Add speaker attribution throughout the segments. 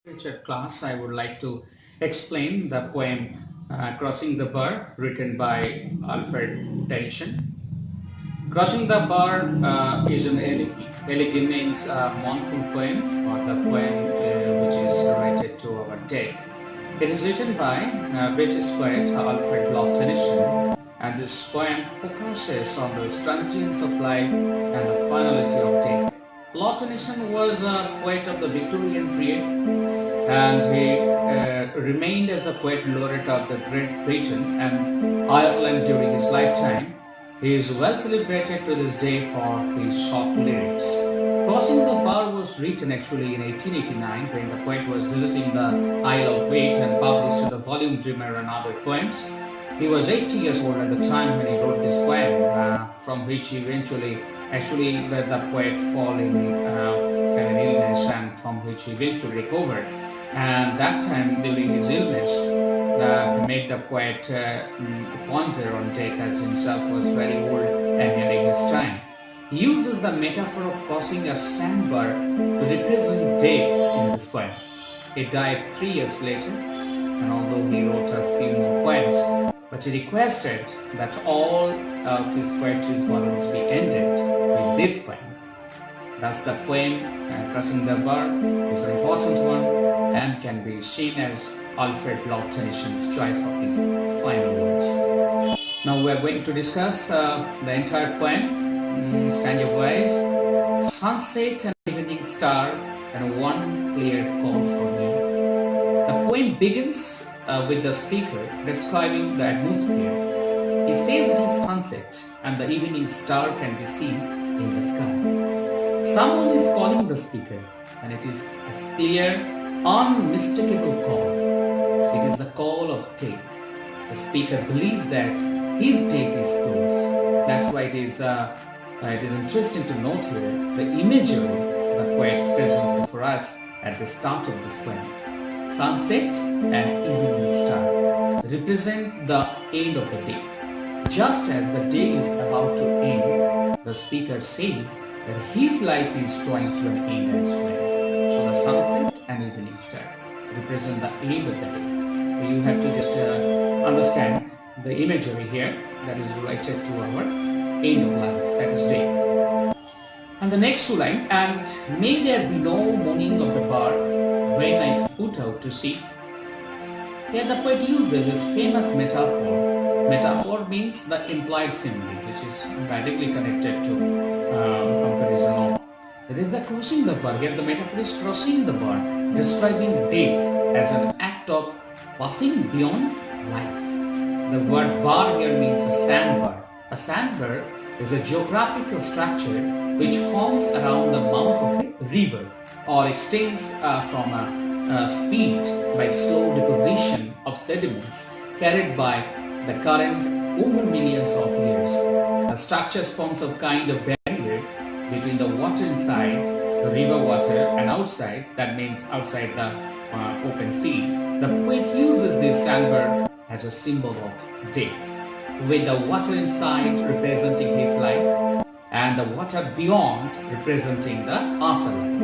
Speaker 1: Literature class, I would like to explain the poem Crossing the Bar, written by Alfred Tennyson. Crossing the Bar is an elegy means mournful poem, or the poem which is related to our day. It is written by British poet Alfred Lord Tennyson, and this poem focuses on the transience of life and the finality of death. Lord Tennyson was a poet of the Victorian period, and he remained as the poet laureate of the Great Britain and Ireland during his lifetime. He is well celebrated to this day for his short lyrics. Crossing the Bar was written actually in 1889 when the poet was visiting the Isle of Wight and published the volume Dreamer and Other Poems. He was 80 years old at the time when he wrote this poem, from which he eventually actually let the poet fall in an illness, and from which he eventually recovered. And that time during his illness made the poet ponder on death, as himself was very old and nearing his time. He uses the metaphor of crossing a sandbar to represent death in this poem. He died 3 years later, and although he wrote a few more poems, but he requested that all of his poetry volumes be ended with this poem. Thus the poem Crossing the Bar is an important one and can be seen as Alfred Lord Tennyson's choice of his final words. Now we are going to discuss the entire poem, stanza wise. Sunset and evening star and one clear call for me. The poem begins with the speaker describing the atmosphere. He says it is sunset and the evening star can be seen in the sky. Someone is calling the speaker, and it is a clear, unmistakable call. It is the call of death. The speaker believes that his death is close. That's why it is interesting to note here the imagery the poet presents before us at the start of this poem. Sunset and evening star represent the end of the day. Just as the day is about to end, the speaker says that his life is drawing to an end as well. So the sunset and evening star represent the end of the day. You have to just understand the imagery here that is related to our end of life, that is death. And the next two lines, and may there be no mourning of the bar when I put out to sea. Here the poet uses his famous metaphor. Metaphor means the implied similes, which is directly connected to comparison of. It is the crossing the bar. Here the metaphor is crossing the bar, describing death as an act of passing beyond life. The word bar here means a sandbar. A sandbar is a geographical structure which forms around the mouth of a river or extends from a speed by slow deposition of sediments carried by the current over millions of years. The structure forms a kind of barrier between the water inside, the river water, and outside, that means outside the open sea. The poet uses this sandbar as a symbol of death, with the water inside representing his life and the water beyond representing the afterlife.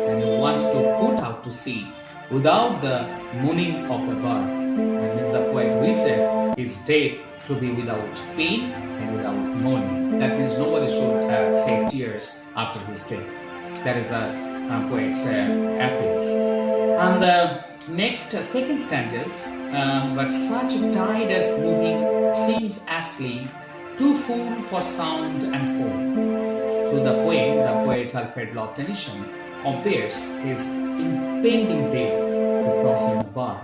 Speaker 1: And he wants to put out to sea without the mooning of the bar. That means the poet wishes his death to be without pain and without mourning. That means nobody should shed tears after his death. That is the poet's appeals. And the next second stanzas, but such a tide as moving seems asleep, too full for sound and form. To the poet Alfred Lord Tennyson compares his impending death to crossing the bar.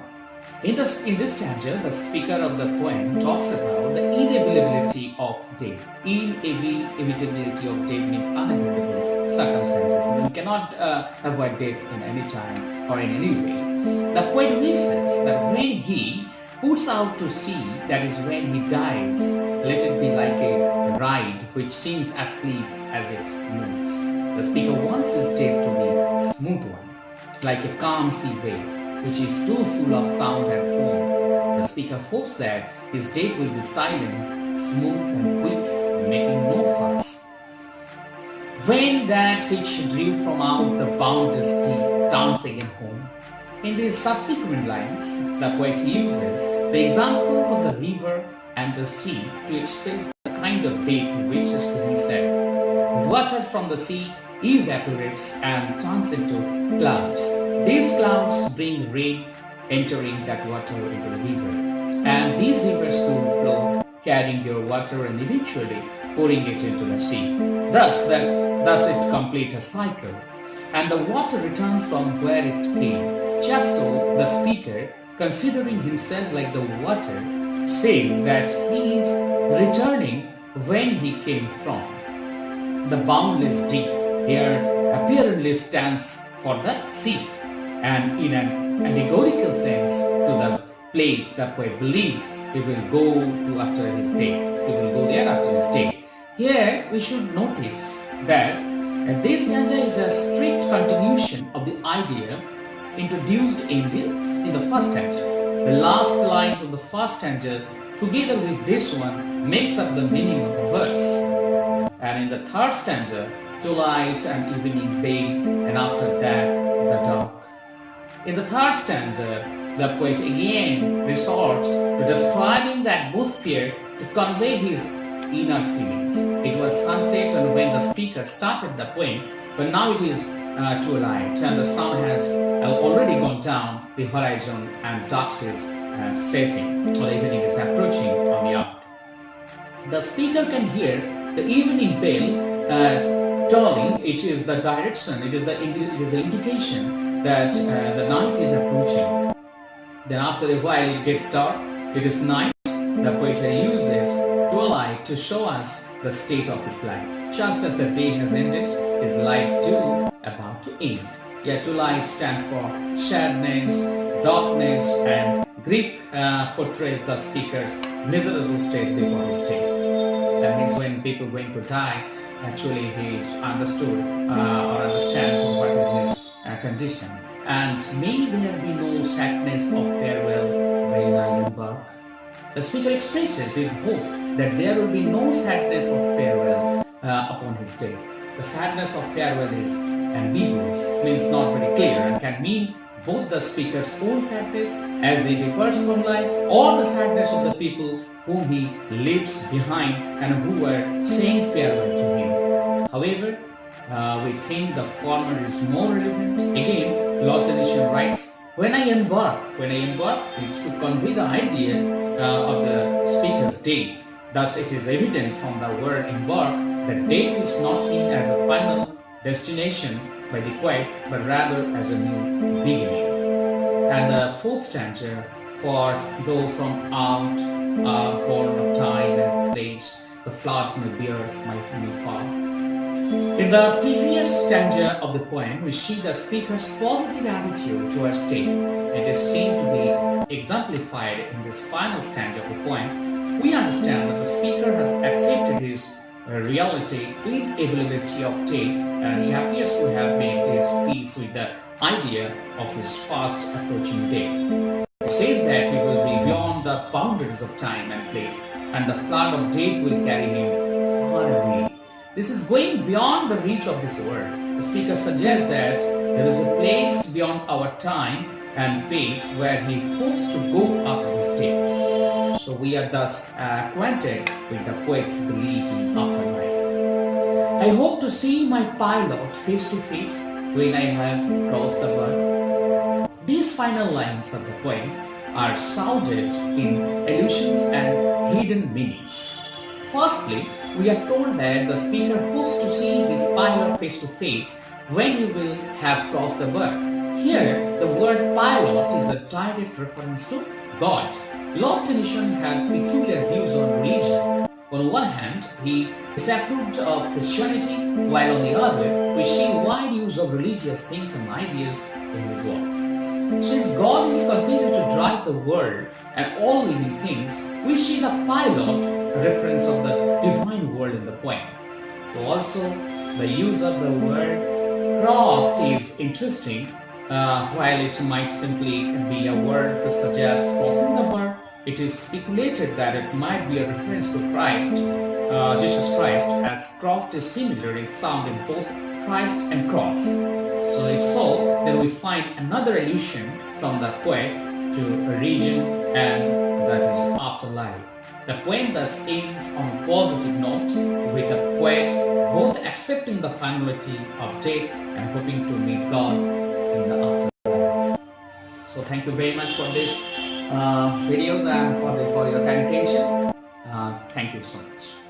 Speaker 1: In this stanza, the speaker of the poem talks about the inevitability of death. Inevitability of death means unavoidable circumstances. We cannot avoid death in any time or in any way. The poet wishes that when he puts out to sea, that is when he dies, let it be like a ride which seems asleep as it moves. The speaker wants his death to be a smooth one, like a calm sea wave, which is too full of sound and foam. The speaker hopes that his death will be silent, smooth and quick, making no fuss. When that which drew from out the boundless deep turns again home, In these subsequent lines, the poet uses the examples of the river and the sea to express the kind of date he wishes to himself. Water from the sea evaporates and turns into clouds. These clouds bring rain, entering that water into the river. And these rivers will flow, carrying their water and eventually pouring it into the sea. Thus it completes a cycle. And the water returns from where it came. Just so, the speaker, considering himself like the water, says that he is returning when he came from. The boundless deep here apparently stands for the sea, and in an allegorical sense to the place the poet believes he will go to after his day. He will go there after his day. Here we should notice that this stanza is a strict continuation of the idea introduced in the first stanza. The last lines of the first stanzas together with this one makes up the meaning of the verse. And in the third stanza, twilight and evening veil, and after that the dark. In the third stanza, the poet again resorts to describing the atmosphere to convey his inner feelings. It was sunset and when the speaker started the poem, but now it is twilight and the sun has already gone down the horizon and dark is setting, or the evening is approaching on the earth. The speaker can hear the evening bell tolling. It is the direction, it is the indication that the night is approaching. Then after a while it gets dark, it is night. The poet uses twilight to show us the state of his life. Just as the day has ended, his life too about to end. Yet twilight stands for sadness, darkness, and grief portrays the speaker's miserable state before his day. That means when people are going to die, actually he understood or understands what is his condition. And may there be no sadness of farewell when I embark. The speaker expresses his hope that there will be no sadness of farewell upon his day. The sadness of farewell is ambiguous, means not very clear, and can mean both the speaker's own sadness as he departs from life, or the sadness of the people whom he leaves behind and who are saying farewell to him. However, we think the former is more relevant. Again, Lord Tennyson writes, when I embark it's to convey the idea of the speaker's day. Thus, it is evident from the word embark that death is not seen as a final destination by the poet, but rather as a new beginning. And the fourth stanza, for though from out born of time and place, the flood may bear my fall. In the previous stanza of the poem, we see the speaker's positive attitude towards death. It is seen to be exemplified in this final stanza of the poem. We understand that the speaker has accepted his reality, inevitability of death, and he appears to have made his peace with the idea of his fast approaching day. He says that he will be beyond the boundaries of time and place, and the flood of death will carry him far away. This is going beyond the reach of this world. The speaker suggests that there is a place beyond our time and space where he hopes to go after his death. So we are thus acquainted with the poet's belief in afterlife. I hope to see my pilot face to face when I have crossed the world. These final lines of the poem are shrouded in allusions and hidden meanings. Firstly, we are told that the speaker hopes to see his pilot face to face when he will have crossed the world. Here, the word pilot is a direct reference to God. Lord Tennyson had peculiar views on religion. On one hand, he disapproved of Christianity, while on the other, we see wide use of religious things and ideas in his work. Since God is considered to drive the world and all living things, we see the pilot, a reference of the divine world in the poem. Also, the use of the word crossed is interesting. While it might simply be a word to suggest crossing the bar, it is speculated that it might be a reference to Christ, Jesus Christ, as crossed is similar in sound in both Christ and cross. So if so, then we find another allusion from the poet to a region, and that is afterlife. The poem thus ends on a positive note, with the poet both accepting the finality of death and hoping to meet God in the afterlife. So thank you very much for this videos and for your kind attention. Thank you so much.